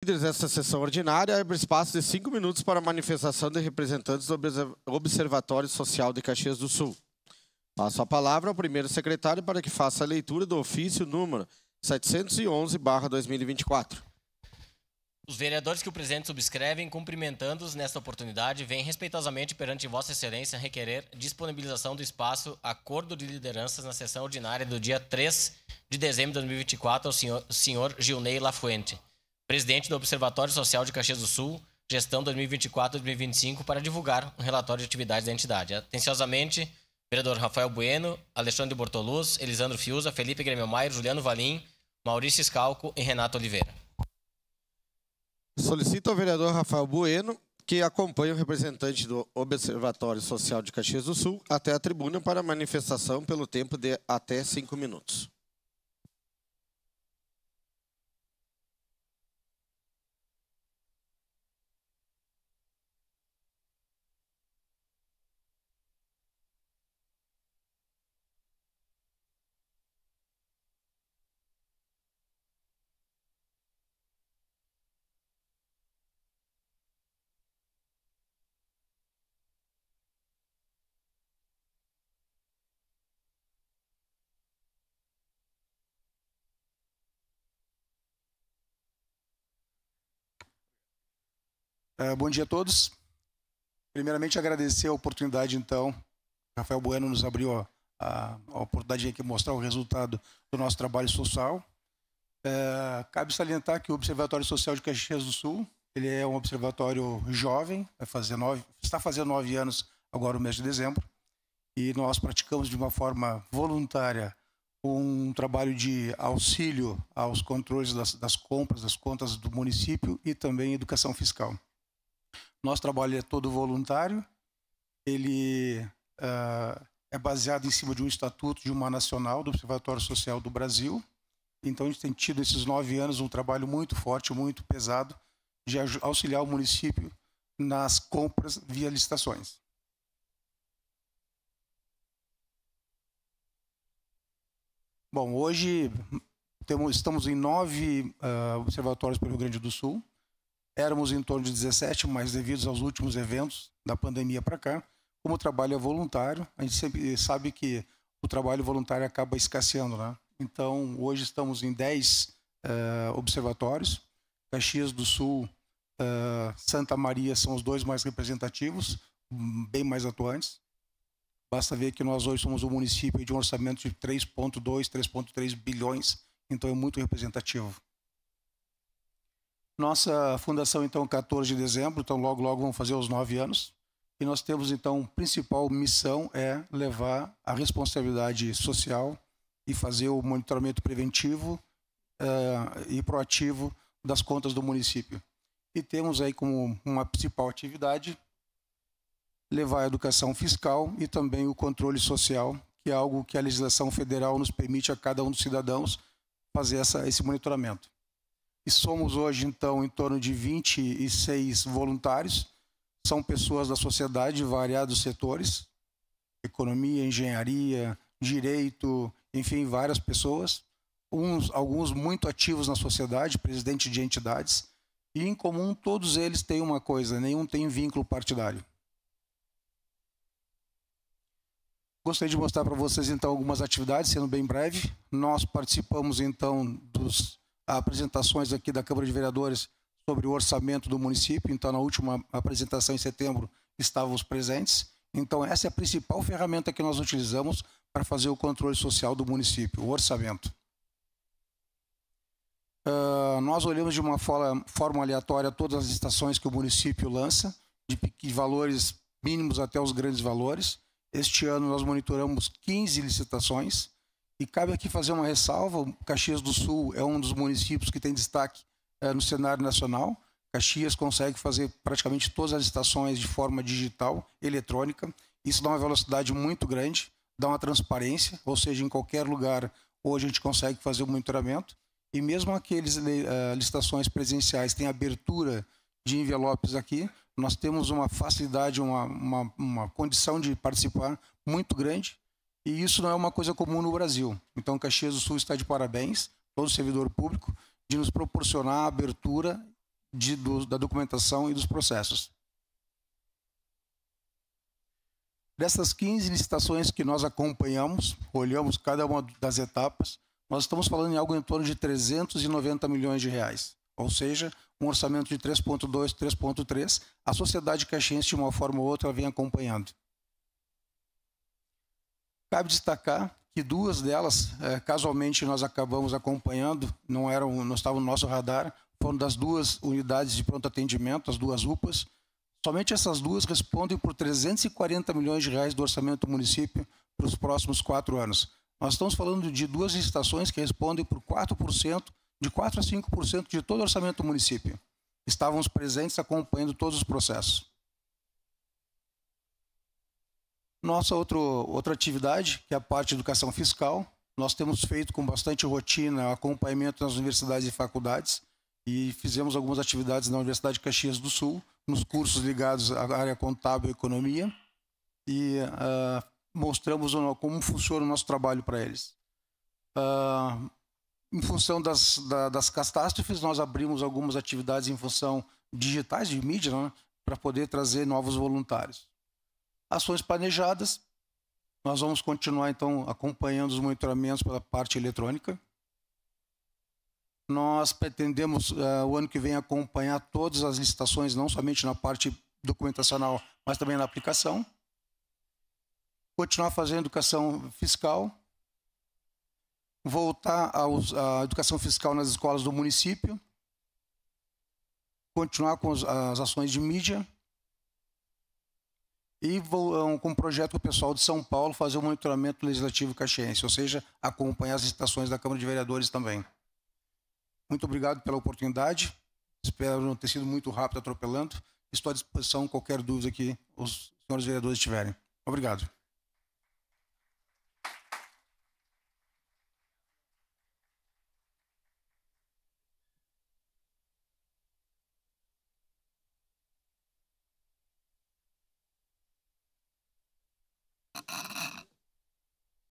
líderes, esta sessão ordinária abre espaço de 5 minutos para a manifestação de representantes do Observatório Social de Caxias do Sul. Passo a palavra ao primeiro secretário para que faça a leitura do ofício número 711/2024. Os vereadores que o presidente subscrevem, cumprimentando-os nesta oportunidade, vêm respeitosamente perante Vossa Excelência requerer disponibilização do espaço Acordo de Lideranças na sessão ordinária do dia 3 de dezembro de 2024 ao senhor Gilney Lafuente, presidente do Observatório Social de Caxias do Sul, gestão 2024-2025, para divulgar um relatório de atividades da entidade. Atenciosamente, vereador Rafael Bueno, Alexandre Bortoluz, Elisandro Fiuza, Felipe Grêmio Maier, Juliano Valim, Maurício Scalco e Renato Oliveira. Solicito ao vereador Rafael Bueno que acompanhe o representante do Observatório Social de Caxias do Sul até a tribuna para manifestação pelo tempo de até 5 minutos. Bom dia a todos. Primeiramente, agradecer a oportunidade, então. Rafael Bueno nos abriu a oportunidade de aqui mostrar o resultado do nosso trabalho social. Cabe salientar que o Observatório Social de Caxias do Sul, ele é um observatório jovem, está fazendo 9 anos agora no mês de dezembro, e nós praticamos de uma forma voluntária um trabalho de auxílio aos controles das compras, das contas do município e também educação fiscal. Nosso trabalho é todo voluntário, ele é baseado em cima de um estatuto de uma nacional do Observatório Social do Brasil. Então, a gente tem tido esses 9 anos um trabalho muito forte, muito pesado, de auxiliar o município nas compras via licitações. Bom, hoje estamos em 9 observatórios pelo Rio Grande do Sul. Éramos em torno de 17, mas devido aos últimos eventos da pandemia para cá, como o trabalho é voluntário, a gente sempre sabe que o trabalho voluntário acaba escasseando, né? Então, hoje estamos em 10 observatórios. Caxias do Sul, Santa Maria são os 2 mais representativos, bem mais atuantes. Basta ver que nós hoje somos um município de um orçamento de 3,2, 3,3 bilhões, então é muito representativo. Nossa fundação, então, 14 de dezembro, então logo vamos fazer os 9 anos. E nós temos, então, a principal missão é levar a responsabilidade social e fazer o monitoramento preventivo e proativo das contas do município. E temos aí como uma principal atividade levar a educação fiscal e também o controle social, que é algo que a legislação federal nos permite a cada um dos cidadãos fazer esse monitoramento. E somos hoje, então, em torno de 26 voluntários. São pessoas da sociedade de variados setores, economia, engenharia, direito, enfim, várias pessoas. Alguns muito ativos na sociedade, presidente de entidades. E, em comum, todos eles têm uma coisa, nenhum tem vínculo partidário. Gostaria de mostrar para vocês, então, algumas atividades, sendo bem breve. Nós participamos, então, das apresentações aqui da Câmara de Vereadores sobre o orçamento do município. Então, na última apresentação em setembro, estávamos presentes. Então, essa é a principal ferramenta que nós utilizamos para fazer o controle social do município, o orçamento. Nós olhamos de uma forma aleatória todas as licitações que o município lança, de valores mínimos até os grandes valores. Este ano nós monitoramos 15 licitações. E cabe aqui fazer uma ressalva: o Caxias do Sul é um dos municípios que tem destaque no cenário nacional. Caxias consegue fazer praticamente todas as licitações de forma digital, eletrônica. Isso dá uma velocidade muito grande, dá uma transparência, ou seja, em qualquer lugar hoje a gente consegue fazer o monitoramento. E mesmo aqueles licitações presenciais têm abertura de envelopes aqui, nós temos uma facilidade, uma condição de participar muito grande. E isso não é uma coisa comum no Brasil. Então, Caxias do Sul está de parabéns, todo servidor público, de nos proporcionar a abertura da documentação e dos processos. Dessas 15 licitações que nós acompanhamos, olhamos cada uma das etapas, nós estamos falando em algo em torno de 390 milhões de reais. Ou seja, um orçamento de 3,2, 3,3, a sociedade caxiense, de uma forma ou outra, vem acompanhando. Cabe destacar que duas delas, casualmente, nós acabamos acompanhando, não estavam no nosso radar, foram das duas unidades de pronto atendimento, as duas UPAs. Somente essas duas respondem por 340 milhões de reais do orçamento do município para os próximos 4 anos. Nós estamos falando de duas licitações que respondem por 4%, de 4% a 5% de todo o orçamento do município. Estávamos presentes acompanhando todos os processos. Nossa outra atividade, que é a parte de educação fiscal, nós temos feito com bastante rotina acompanhamento nas universidades e faculdades e fizemos algumas atividades na Universidade de Caxias do Sul, nos cursos ligados à área contábil e economia, e mostramos como funciona o nosso trabalho para eles. Em função das catástrofes, nós abrimos algumas atividades em função digitais, de mídia, né, para poder trazer novos voluntários. Ações planejadas, nós vamos continuar, então, acompanhando os monitoramentos pela parte eletrônica. Nós pretendemos, o ano que vem, acompanhar todas as licitações, não somente na parte documentacional, mas também na aplicação. Continuar fazendo educação fiscal. Voltar à educação fiscal nas escolas do município. Continuar com as ações de mídia. E com o projeto com o pessoal de São Paulo, fazer o monitoramento legislativo caxiense, ou seja, acompanhar as licitações da Câmara de Vereadores também. Muito obrigado pela oportunidade. Espero não ter sido muito rápido atropelando. Estou à disposição qualquer dúvida que os senhores vereadores tiverem. Obrigado.